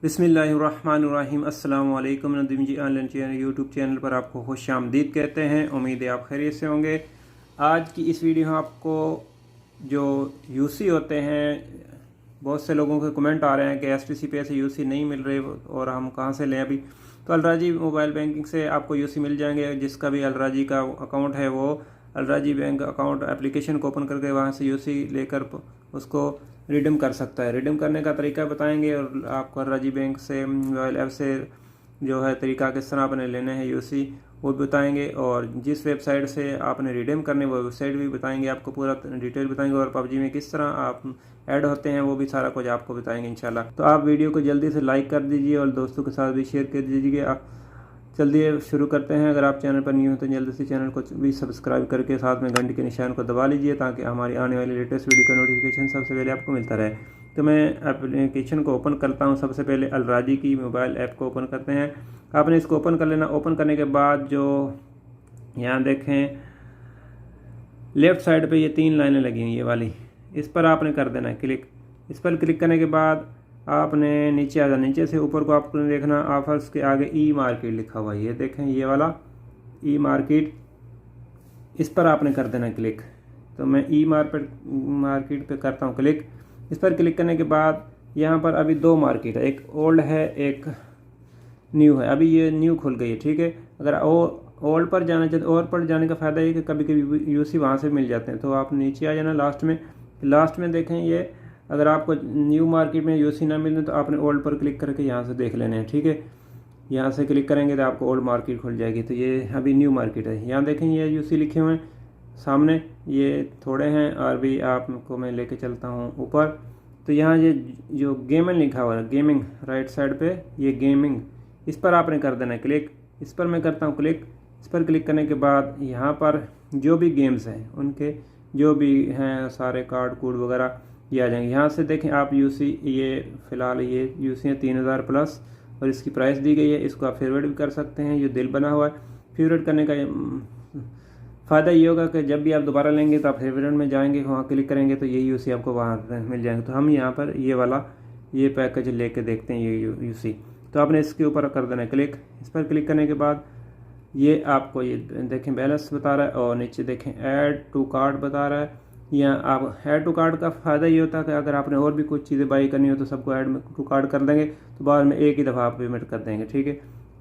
बिस्मिल्लाहिर्रहमानिर्रहीम। अस्सलाम वालेकुम। नदीम जी ऑनलाइन चैनल यूट्यूब चैनल पर आपको खुश आमदीद कहते हैं। उम्मीद है आप खैरियत से होंगे। आज की इस वीडियो में आपको जो यूसी होते हैं, बहुत से लोगों के कमेंट आ रहे हैं कि एसटीसी पे से यूसी नहीं मिल रहे और हम कहाँ से लें। अभी तो अलराजी मोबाइल बैंकिंग से आपको यूसी मिल जाएंगे। जिसका भी अलराजी का अकाउंट है वो अलराजी बैंक अकाउंट एप्लीकेशन को ओपन करके वहाँ से यूसी लेकर उसको रिडीम कर सकता है। रिडीम करने का तरीका बताएंगे और आपको अलराजी बैंक से मोबाइल ऐप से जो है तरीका किस तरह आपने लेने हैं यूसी वो भी बताएंगे, और जिस वेबसाइट से आपने रिडीम करने वो वेबसाइट भी बताएंगे, आपको पूरा डिटेल बताएंगे, और पबजी में किस तरह आप ऐड होते हैं वो भी सारा कुछ आपको बताएंगे इंशाल्लाह। तो आप वीडियो को जल्दी से लाइक कर दीजिए और दोस्तों के साथ भी शेयर कर दीजिए। आप जल्दी शुरू करते हैं। अगर आप चैनल पर न्यू हो तो जल्दी से चैनल को भी सब्सक्राइब करके साथ में घंटे के निशान को दबा लीजिए ताकि हमारी आने वाली लेटेस्ट वीडियो का नोटिफिकेशन सबसे पहले आपको मिलता रहे। तो मैं एप्लीकेशन को ओपन करता हूं। सबसे पहले अलराजी की मोबाइल ऐप को ओपन करते हैं। आपने इसको ओपन कर लेना। ओपन करने के बाद जो यहाँ देखें लेफ़्ट साइड पे ये 3 लाइनें लगी हुई ये वाली, इस पर आपने कर देना है क्लिक। इस पर क्लिक करने के बाद आपने नीचे आ जाना। नीचे से ऊपर को आपको देखना ऑफर्स के आगे ई मार्केट लिखा हुआ है, ये देखें ये वाला ई मार्केट, इस पर आपने कर देना क्लिक। तो मैं ई मार्केट पे करता हूँ क्लिक। इस पर क्लिक करने के बाद यहाँ पर अभी 2 मार्केट है, एक ओल्ड है एक न्यू है। अभी ये न्यू खुल गई है, ठीक है। अगर ओल्ड पर जाना चाहते, ओल्ड पर जाने का फ़ायदा ये कि कभी कभी यूसी वहाँ से मिल जाते हैं। तो आप नीचे आ जाना लास्ट में देखें ये, अगर आपको न्यू मार्केट में यूसी ना मिले तो आपने ओल्ड पर क्लिक करके यहाँ से देख लेने हैं, ठीक है। यहाँ से क्लिक करेंगे तो आपको ओल्ड मार्केट खुल जाएगी। तो ये अभी न्यू मार्केट है। यहाँ देखें ये यूसी लिखे हुए हैं सामने, ये थोड़े हैं और भी आपको मैं लेके चलता हूँ ऊपर। तो यहाँ ये जो गेमिंग लिखा हुआ है, गेमिंग राइट साइड पे ये गेमिंग, इस पर आपने कर देना है क्लिक। इस पर मैं करता हूँ क्लिक। इस पर क्लिक करने के बाद यहाँ पर जो भी गेम्स हैं उनके जो भी हैं सारे कार्ड कूड वगैरह ये आ जाएंगे। यहाँ से देखें आप यूसी, ये फ़िलहाल ये यूसी है 3000 प्लस और इसकी प्राइस दी गई है। इसको आप फेवरेट भी कर सकते हैं, ये दिल बना हुआ है। फेवरेट करने का फ़ायदा ये होगा कि जब भी आप दोबारा लेंगे तो आप फेवरेट में जाएंगे, वहाँ क्लिक करेंगे तो ये यूसी आपको वहाँ मिल जाएंगे। तो हम यहाँ पर ये वाला ये पैकेज लेके देखते हैं ये यूसी। तो आपने इसके ऊपर कर देना है क्लिक। इस पर क्लिक करने के बाद ये आपको ये देखें बैलेंस बता रहा है और नीचे देखें ऐड टू कार्ट बता रहा है। या आप ऐड टू कार्ट का फ़ायदा ये होता है कि अगर आपने और भी कुछ चीज़ें बाई करनी हो तो सबको ऐड टू कार्ट कर देंगे, तो बाद में एक ही दफ़ा आप पेमेंट कर देंगे, ठीक है।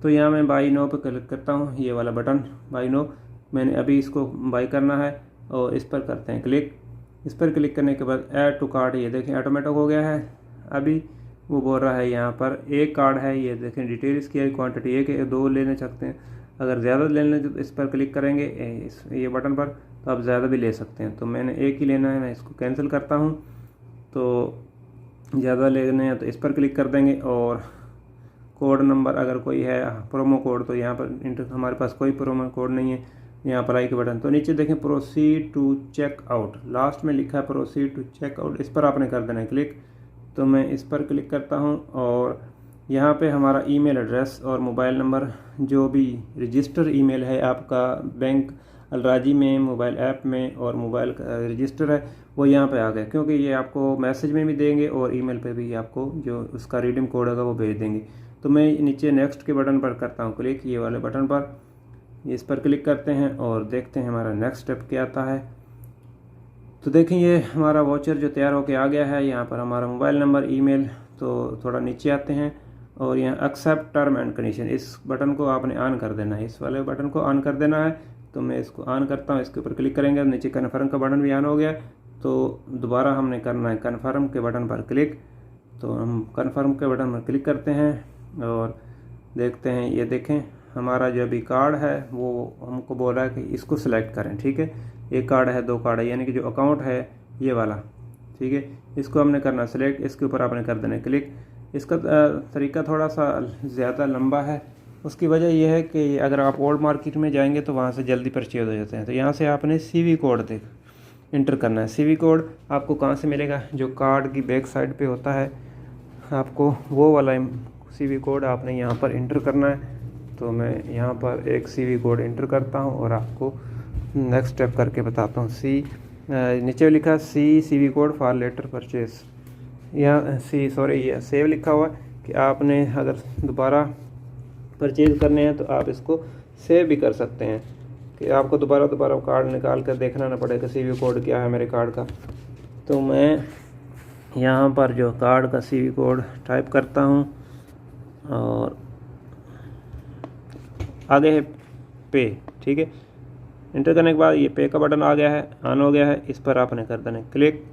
तो यहाँ मैं बाई नो पे क्लिक करता हूँ, ये वाला बटन बाई नो, मैंने अभी इसको बाई करना है और इस पर करते हैं क्लिक। इस पर क्लिक करने के बाद ऐड टू कार्ट, ये देखें ऑटोमेटिक हो गया है। अभी वो बोल रहा है यहाँ पर एक कार्ड है, ये देखें डिटेल इसकी है, क्वांटिटी एक है 2 लेने सकते हैं। अगर ज़्यादा लेना तो इस पर क्लिक करेंगे ये बटन पर तो आप ज़्यादा भी ले सकते हैं। तो मैंने एक ही लेना है, मैं इसको कैंसिल करता हूँ। तो ज़्यादा लेने हैं तो इस पर क्लिक कर देंगे और कोड नंबर अगर कोई है प्रोमो कोड, तो यहाँ पर हमारे पास कोई प्रोमो कोड नहीं है। यहाँ पर आई के बटन, तो नीचे देखें proceed to checkout, last में लिखा है प्रोसीड टू चेक आउट, इस पर आपने कर देना है क्लिक। तो मैं इस पर क्लिक करता हूँ और यहाँ पे हमारा ईमेल एड्रेस और मोबाइल नंबर जो भी रजिस्टर ईमेल है आपका बैंक अलराजी में मोबाइल ऐप में और मोबाइल का रजिस्टर है वो यहाँ पे आ गया, क्योंकि ये आपको मैसेज में भी देंगे और ईमेल पे भी आपको जो उसका रिडीम कोड होगा वो भेज देंगे। तो मैं नीचे नेक्स्ट के बटन पर करता हूँ क्लिक, ये वाले बटन पर, इस पर क्लिक करते हैं और देखते हैं हमारा नेक्स्ट स्टेप क्या आता है। तो देखें ये हमारा वाउचर जो तैयार होकर आ गया है। यहाँ पर हमारा मोबाइल नंबर ईमेल, तो थोड़ा नीचे आते हैं और यहाँ एक्सेप्ट टर्म एंड कंडीशन, इस बटन को आपने ऑन कर देना है, इस वाले बटन को ऑन कर देना है। तो मैं इसको ऑन करता हूँ, इसके ऊपर क्लिक करेंगे, नीचे कन्फर्म का बटन भी ऑन हो गया। तो दोबारा हमने करना है कन्फर्म के बटन पर क्लिक। तो हम कन्फर्म के बटन पर क्लिक करते हैं और देखते हैं, ये देखें हमारा जो अभी कार्ड है वो हमको बोल रहा है कि इसको सिलेक्ट करें, ठीक है। एक कार्ड है 2 कार्ड है, यानी कि जो अकाउंट है ये वाला, ठीक है, इसको हमने करना सिलेक्ट। इसके ऊपर आपने कर देना क्लिक। इसका तरीका थोड़ा सा ज़्यादा लंबा है, उसकी वजह यह है कि अगर आप ओल्ड मार्केट में जाएंगे तो वहाँ से जल्दी परचेज हो जाते हैं। तो यहाँ से आपने सीवी कोड इंटर करना है। सीवी कोड आपको कहाँ से मिलेगा, जो कार्ड की बैक साइड पे होता है, आपको वो वाला सीवी कोड आपने यहाँ पर इंटर करना है। तो मैं यहाँ पर एक सीवी कोड इंटर करता हूँ और आपको नेक्स्ट स्टेप करके बताता हूँ। नीचे लिखा CV code for later purchase, यहाँ ये सेव लिखा हुआ है, कि आपने अगर दोबारा परचेज़ करने हैं तो आप इसको सेव भी कर सकते हैं, कि आपको दोबारा कार्ड निकाल कर देखना ना पड़े कि CVV कोड क्या है मेरे कार्ड का। तो मैं यहाँ पर जो कार्ड का CVV कोड टाइप करता हूँ और आगे है पे, ठीक है। इंटर करने के बाद ये पे का बटन आ गया है, ऑन हो गया है। इस पर आपने कर देना क्लिक।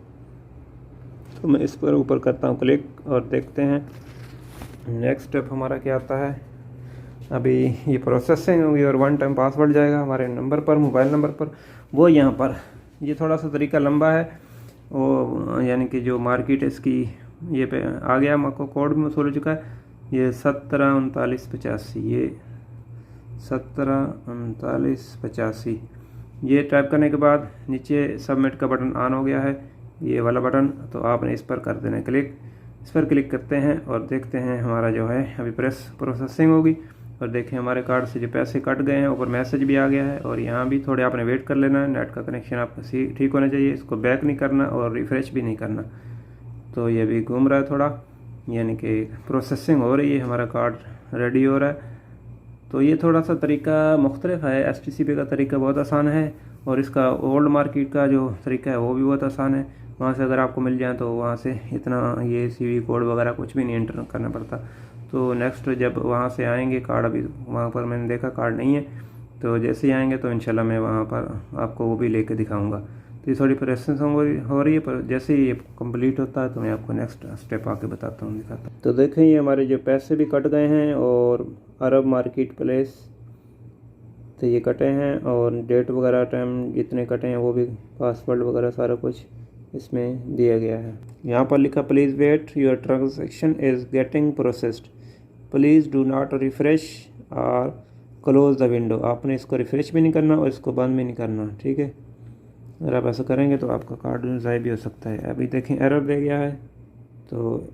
तो मैं इस पर ऊपर करता हूँ क्लिक और देखते हैं नेक्स्ट स्टेप हमारा क्या आता है। अभी ये प्रोसेसिंग होगी और 1 टाइम पासवर्ड जाएगा हमारे नंबर पर, मोबाइल नंबर पर। वो यहाँ पर ये थोड़ा सा तरीका लंबा है, वो यानी कि जो मार्केट इसकी ये पे आ गया, आपको कोड भी मसूल हो चुका है। ये 173985, ये 173985 ये टाइप करने के बाद नीचे सबमिट का बटन ऑन हो गया है, ये वाला बटन। तो आपने इस पर कर देना क्लिक। इस पर क्लिक करते हैं और देखते हैं हमारा जो है अभी प्रोसेसिंग होगी। और देखें हमारे कार्ड से जो पैसे कट गए हैं, ऊपर मैसेज भी आ गया है। और यहाँ भी थोड़े आपने वेट कर लेना है, नेट का कनेक्शन आपका ठीक होना चाहिए। इसको बैक नहीं करना और रिफ़्रेश भी नहीं करना। तो ये भी घूम रहा है थोड़ा, यानी कि प्रोसेसिंग हो रही है, हमारा कार्ड रेडी हो रहा है। तो ये थोड़ा सा तरीका मुख्तलिफ है। STCPay का तरीका बहुत आसान है और इसका ओल्ड मार्केट का जो तरीका है वो भी बहुत आसान है। वहाँ से अगर आपको मिल जाए तो वहाँ से इतना ये CVV कोड वगैरह कुछ भी नहीं एंटर करना पड़ता। तो नेक्स्ट जब वहाँ से आएंगे कार्ड, अभी वहाँ पर मैंने देखा कार्ड नहीं है, तो जैसे ही आएंगे तो इंशाल्लाह मैं वहाँ पर आपको वो भी लेके दिखाऊंगा। तो ये थोड़ी प्रोसेस हो रही है, पर जैसे ही ये कंप्लीट होता है तो मैं आपको नेक्स्ट स्टेप आके बताता हूँ, दिखाता हूँ। तो देखें ये हमारे जो पैसे भी कट गए हैं और अरब मार्केट प्लेस तो ये कटे हैं, और डेट वगैरह टाइम जितने कटे हैं वो भी, पासवर्ड वगैरह सारा कुछ इसमें दिया गया है। यहाँ पर लिखा please wait, your transaction is getting processed, please do not refresh और क्लोज़ द विंडो। आपने इसको रिफ़्रेश भी नहीं करना और इसको बंद भी नहीं करना, ठीक है। अगर आप ऐसा करेंगे तो आपका कार्ड ज़ाया भी हो सकता है। अभी देखें एरर दे गया है, तो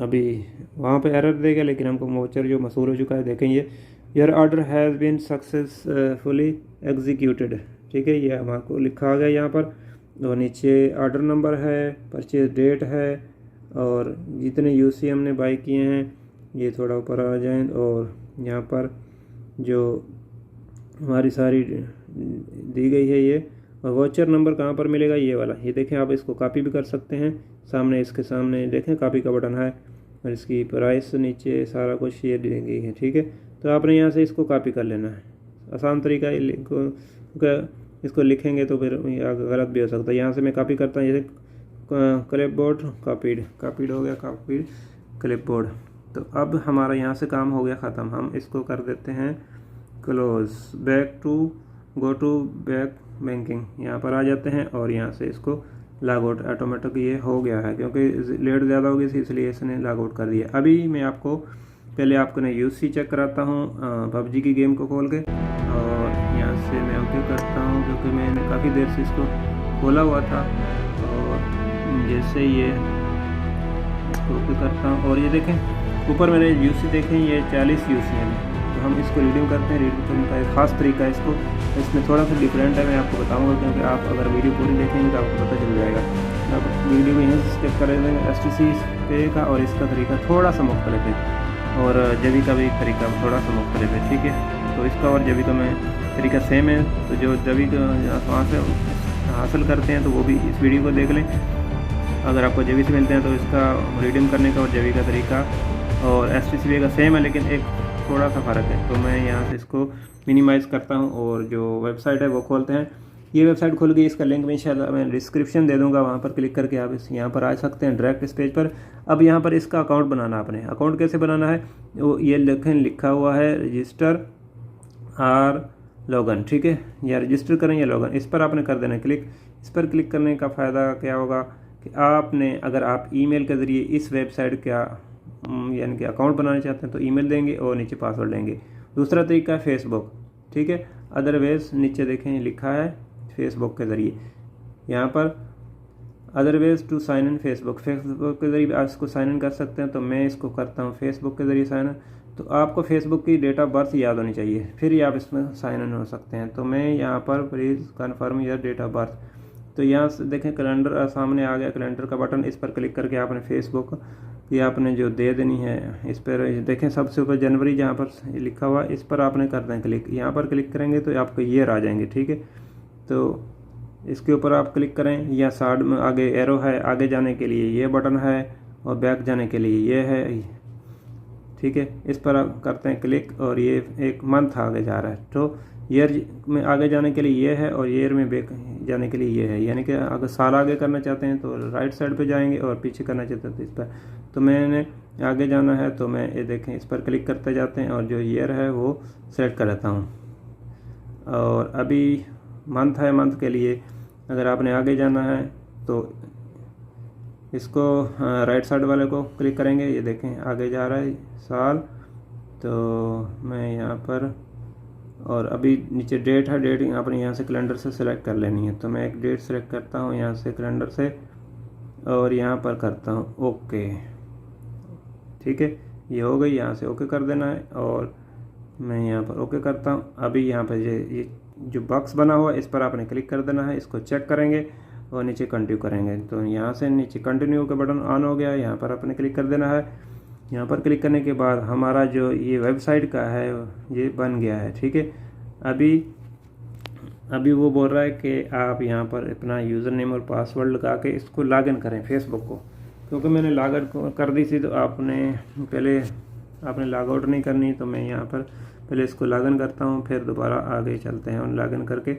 अभी वहाँ पे एरर दे गया, लेकिन हमको वाउचर जो मसूल हो चुका है। देखें ये your order has been successfully executed, ठीक है। ये हमारे लिखा आ गया यहाँ पर, और नीचे ऑर्डर नंबर है, परचेज डेट है, और जितने UC हमने बाई किए हैं ये थोड़ा ऊपर आ जाएं। और यहाँ पर जो हमारी सारी दी गई है ये, और वाउचर नंबर कहाँ पर मिलेगा, ये वाला। ये देखें, आप इसको कॉपी भी कर सकते हैं। सामने इसके सामने देखें कॉपी का बटन है, और इसकी प्राइस नीचे सारा कुछ ये दी गई है, ठीक है। तो आपने यहाँ से इसको कॉपी कर लेना है। आसान तरीका है, इसको लिखेंगे तो फिर गलत भी हो सकता है। यहाँ से मैं कॉपी करता हूँ, जैसे क्लिपबोर्ड कॉपीड हो गया, कॉपीड क्लिपबोर्ड। तो अब हमारा यहाँ से काम हो गया ख़त्म। हम इसको कर देते हैं close, go to back banking, यहाँ पर आ जाते हैं और यहाँ से इसको लॉग आउट ऑटोमेटिक ये हो गया है, क्योंकि लेट ज़्यादा हो गई थी इसलिए इसने लॉग आउट कर दिया। अभी मैं आपको पहले आपको मैं UC चेक कराता हूँ PUBG की गेम को खोल के, और यहाँ से मैं ओके करता हूँ, क्योंकि मैंने काफ़ी देर से इसको खोला हुआ था। और जैसे ये इसको ओके करता हूँ, और ये देखें ऊपर मेरे UC देखें, ये 40 UC है। तो हम इसको रीडिंग करते हैं। रीडिंग करने का एक ख़ास तरीका है इसको, इसमें थोड़ा सा डिफरेंट है, मैं आपको बताऊंगा, क्योंकि आप अगर वीडियो पूरी देखेंगे तो आपको पता चल जाएगा। आप वीडियो को यहीं से चेक कर लेंगे। STCPay का और इसका तरीका थोड़ा सा मुख्तलिफ है, और जबी का भी तरीका थोड़ा सा मुख्तलिफ है, ठीक है। तो इसका और जबी का मैं तरीका सेम है। तो जो जबी का वहाँ से हासिल करते हैं तो वो भी इस वीडियो को देख लें। अगर आपको जबी से मिलते हैं तो इसका रीडिंग करने का और जबी का तरीका और STCPay का सेम है, लेकिन एक थोड़ा सा फ़र्क है। तो मैं यहाँ से इसको मिनिमाइज़ करता हूँ और जो वेबसाइट है वो खोलते हैं। ये वेबसाइट खुल गई, इसका लिंक भी इंशाल्लाह मैं डिस्क्रिप्शन दे दूँगा, वहाँ पर क्लिक करके आप यहाँ पर आ सकते हैं डायरेक्ट इस पेज पर। अब यहाँ पर इसका अकाउंट बनाना, आपने अकाउंट कैसे बनाना है वो ये लिखा हुआ है रजिस्टर और लॉगिन, ठीक है। या रजिस्टर करें या लॉगिन, इस पर आपने कर देना क्लिक। इस पर क्लिक करने का फ़ायदा क्या होगा कि आपने अगर आप ईमेल के ज़रिए इस वेबसाइट का यानी कि अकाउंट बनाना चाहते हैं तो ईमेल देंगे और नीचे पासवर्ड लेंगे। दूसरा तरीका है फेसबुक, ठीक है। अदरवाइज़ नीचे देखें लिखा है फेसबुक के ज़रिए, यहाँ पर otherwise to sign in Facebook के ज़रिए आप इसको साइन इन कर सकते हैं। तो मैं इसको करता हूँ फेसबुक के ज़रिए साइन इन। तो आपको फेसबुक की डेट ऑफ बर्थ याद होनी चाहिए, फिर ही आप इसमें साइन इन हो सकते हैं। तो मैं यहाँ पर please confirm your date of birth, तो यहाँ से देखें कैलेंडर सामने आ गया, कैलेंडर का बटन, इस पर क्लिक करके आपने फेसबुक ये आपने जो दे देनी है, इस पर देखें सबसे ऊपर जनवरी जहाँ पर लिखा हुआ, इस पर आपने कर दें क्लिक। यहाँ पर क्लिक करेंगे तो आपको ईयर आ जाएंगे, ठीक है। तो इसके ऊपर आप क्लिक करें, या साइड में आगे एरो है, आगे जाने के लिए ये बटन है और बैक जाने के लिए ये है, ठीक है। इस पर आप करते हैं क्लिक और ये एक मंथ आगे जा रहा है। तो ईयर में आगे जाने के लिए ये है और ईयर में बैक जाने के लिए ये है, यानी कि अगर साल आगे करना चाहते हैं तो राइट साइड पे जाएंगे और पीछे करना चाहते हैं तो इस पर। तो मैंने आगे जाना है तो मैं ये देखें इस पर क्लिक करते जाते हैं और जो ईयर है वो सेलेक्ट कर लेता हूँ। और अभी मंथ है, मंथ के लिए अगर आपने आगे जाना है तो इसको राइट साइड वाले को क्लिक करेंगे, ये देखें आगे जा रहा है साल। तो मैं यहाँ पर, और अभी नीचे डेट है, डेट आपने यहाँ से कैलेंडर से सिलेक्ट कर लेनी है। तो मैं एक डेट सेलेक्ट करता हूँ यहाँ से कैलेंडर से और यहाँ पर करता हूँ ओके, ठीक है। ये हो गई, यहाँ से ओके कर देना है और मैं यहाँ पर ओके करता हूँ। अभी यहाँ पर ये जो बॉक्स बना हुआ है इस पर आपने क्लिक कर देना है, इसको चेक करेंगे और नीचे कंटिन्यू करेंगे। तो यहाँ से नीचे कंटिन्यू का बटन ऑन हो गया, यहाँ पर आपने क्लिक कर देना है। यहाँ पर क्लिक करने के बाद हमारा जो ये वेबसाइट का है ये बन गया है, ठीक है। अभी वो बोल रहा है कि आप यहाँ पर अपना यूज़र नेम और पासवर्ड लगा के इसको लॉगिन करें फेसबुक को, क्योंकि मैंने लॉगआउट कर दी थी तो आपने लॉगआउट नहीं करनी। तो मैं यहाँ पर पहले इसको लॉगिन करता हूँ, फिर दोबारा आगे चलते हैं और लॉगिन करके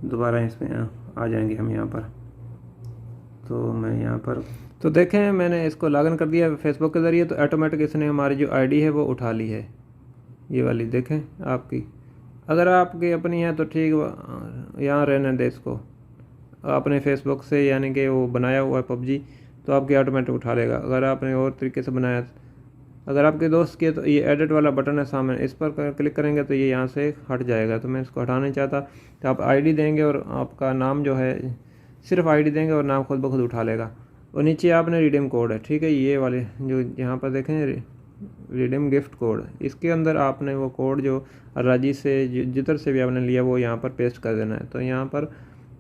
दोबारा इसमें आ जाएंगे हम यहाँ पर। तो मैं यहाँ पर, तो देखें मैंने इसको लॉगिन कर दिया फेसबुक के ज़रिए, तो ऑटोमेटिक इसने हमारी जो आईडी है वो उठा ली है, ये वाली देखें आपकी। अगर आपकी अपनी है तो ठीक, यहाँ रहने दे इसको आपने फेसबुक से, यानी कि वो बनाया हुआ है पबजी, तो आपकी ऑटोमेटिक उठा लेगा। अगर आपने और तरीके से बनाया, अगर आपके दोस्त के, तो ये एडिट वाला बटन है सामने, इस पर क्लिक करेंगे तो ये यहाँ से हट जाएगा। तो मैं इसको हटाना नहीं चाहता, तो आप आईडी देंगे और आपका नाम जो है, सिर्फ आईडी देंगे और नाम खुद ब खुद उठा लेगा। और नीचे आपने रिडीम कोड है, ठीक है, ये वाले जो यहाँ पर देखें रिडीम गिफ्ट कोड, इसके अंदर आपने वो कोड जो राजी से जिधर से भी आपने लिया वो यहाँ पर पेस्ट कर देना है। तो यहाँ पर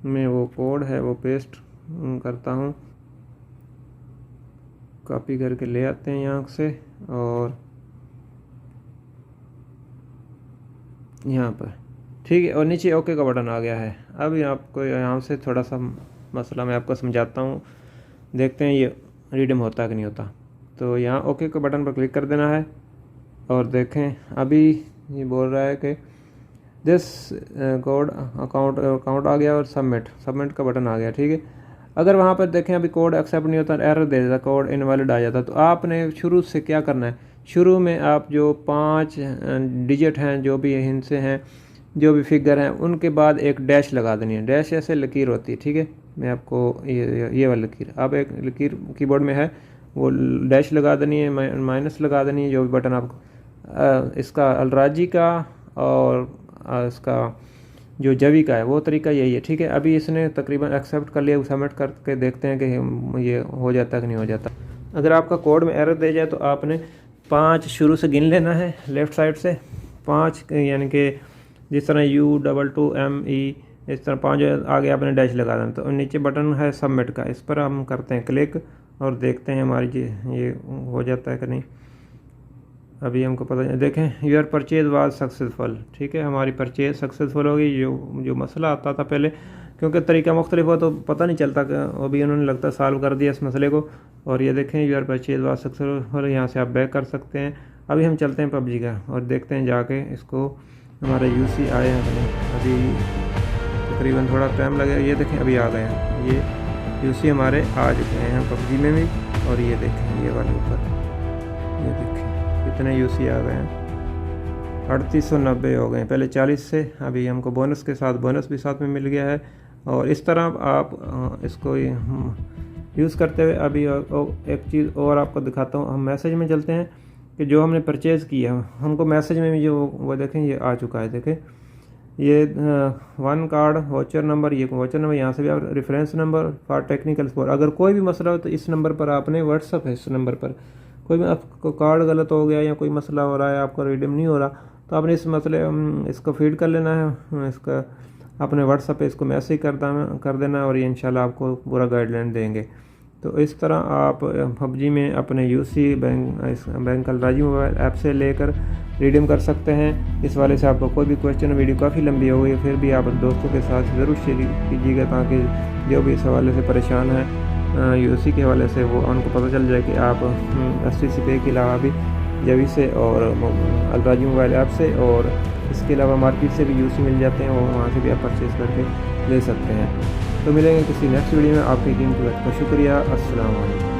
मैं वो कोड है वो पेस्ट करता हूँ, कॉपी करके ले आते हैं यहाँ से और यहाँ पर, ठीक है। और नीचे ओके का बटन आ गया है। अब आपको यहाँ से थोड़ा सा मसला मैं आपको समझाता हूँ, देखते हैं ये रिडीम होता है कि नहीं होता। तो यहाँ ओके के बटन पर क्लिक कर देना है और देखें अभी ये बोल रहा है कि दिस कोड अकाउंट आ गया और सबमिट का बटन आ गया, ठीक है। अगर वहाँ पर देखें अभी कोड एक्सेप्ट नहीं होता, एरर दे देता, कोड इनवैलिड आ जाता, तो आपने शुरू से क्या करना है, शुरू में आप जो 5 डिजिट हैं जो भी इनसे हैं, जो भी फिगर हैं, उनके बाद एक डैश लगा देनी है। डैश ऐसे लकीर होती है, ठीक है। मैं आपको ये वाली लकीर, अब एक लकीर कीबोर्ड में है, वो डैश लगा देनी है, माइनस लगा देनी है, जो भी बटन आपको इसका अलराजी का और इसका जो जवी का है वो तरीका यही है, ठीक है। अभी इसने तकरीबन एक्सेप्ट कर लिया, सबमिट करके देखते हैं कि ये हो जाता है कि नहीं हो जाता। अगर आपका कोड में एरर दे जाए तो आपने 5 शुरू से गिन लेना है लेफ़्ट साइड से, 5 यानी कि जिस तरह U22ME इस तरह 5 आगे आपने डैश लगा देना। तो नीचे बटन है सबमिट का, इस पर हम करते हैं क्लिक और देखते हैं हमारी ये हो जाता है कि नहीं। अभी हमको पता देखें योर परचेज वाज सक्सेसफुल, ठीक है, हमारी परचेज सक्सेसफुल हो गई। जो मसला आता था पहले, क्योंकि तरीका मुख्तलिफ हो तो पता नहीं चलता, अभी उन्होंने लगता सॉल्व कर दिया इस मसले को। और ये देखें योर परचेज वाज सक्सेसफुल, यहाँ से आप बैक कर सकते हैं। अभी हम चलते हैं पबजी का और देखते हैं जाके इसको हमारे यूसी आए हैं कि नहीं। अभी तकरीबन थोड़ा टाइम लगेगा। ये देखें अभी आ गए हैं, ये यूसी हमारे आ चुके हैं पबजी में भी। और ये देखें ये वाले ऊपर, ये देखें कितने यूसी आ गए हैं, 3890 हो गए, पहले 40 से। अभी हमको बोनस के साथ बोनस भी साथ में मिल गया है। और इस तरह आप इसको यूज़ करते हुए अभी एक चीज़ और आपको दिखाता हूँ। हम मैसेज में चलते हैं कि जो हमने परचेज़ किया हमको मैसेज में भी जो वो देखें ये आ चुका है। देखें ये 1 कार्ड वाउचर नंबर, ये वाउचर नंबर, यहाँ से भी आप reference number for technical support. अगर कोई भी मसला हो तो इस नंबर पर आपने, व्हाट्सअप है इस नंबर पर, कोई भी आपको कार्ड गलत हो गया या कोई मसला हो रहा है, आपको रिडीम नहीं हो रहा, तो आपने इस मसले इसको फीड कर लेना है, इसका अपने व्हाट्सएप पे इसको मैसेज कर देना और ये इंशाल्लाह आपको पूरा गाइडलाइन देंगे। तो इस तरह आप PUBG में अपने यूसी बैंक अलराजी मोबाइल ऐप से लेकर रिडीम कर सकते हैं। इस वाले से आपको कोई भी क्वेश्चन, वीडियो काफ़ी लंबी हो गई, फिर भी आप दोस्तों के साथ ज़रूर शेयर कीजिएगा ताकि जो भी इस हवाले से परेशान है यूसी के हवाले से वो उनको पता चल जाए कि आप STC पे के अलावा भी जवी से और अलराजी मोबाइल ऐप से और इसके अलावा मार्केट से भी यूसी मिल जाते हैं और वहाँ से भी आप परचेज़ करके ले सकते हैं। तो मिलेंगे किसी नेक्स्ट वीडियो में। आपकी कीमती वक्त का शुक्रिया। अस्सलाम वालेकुम।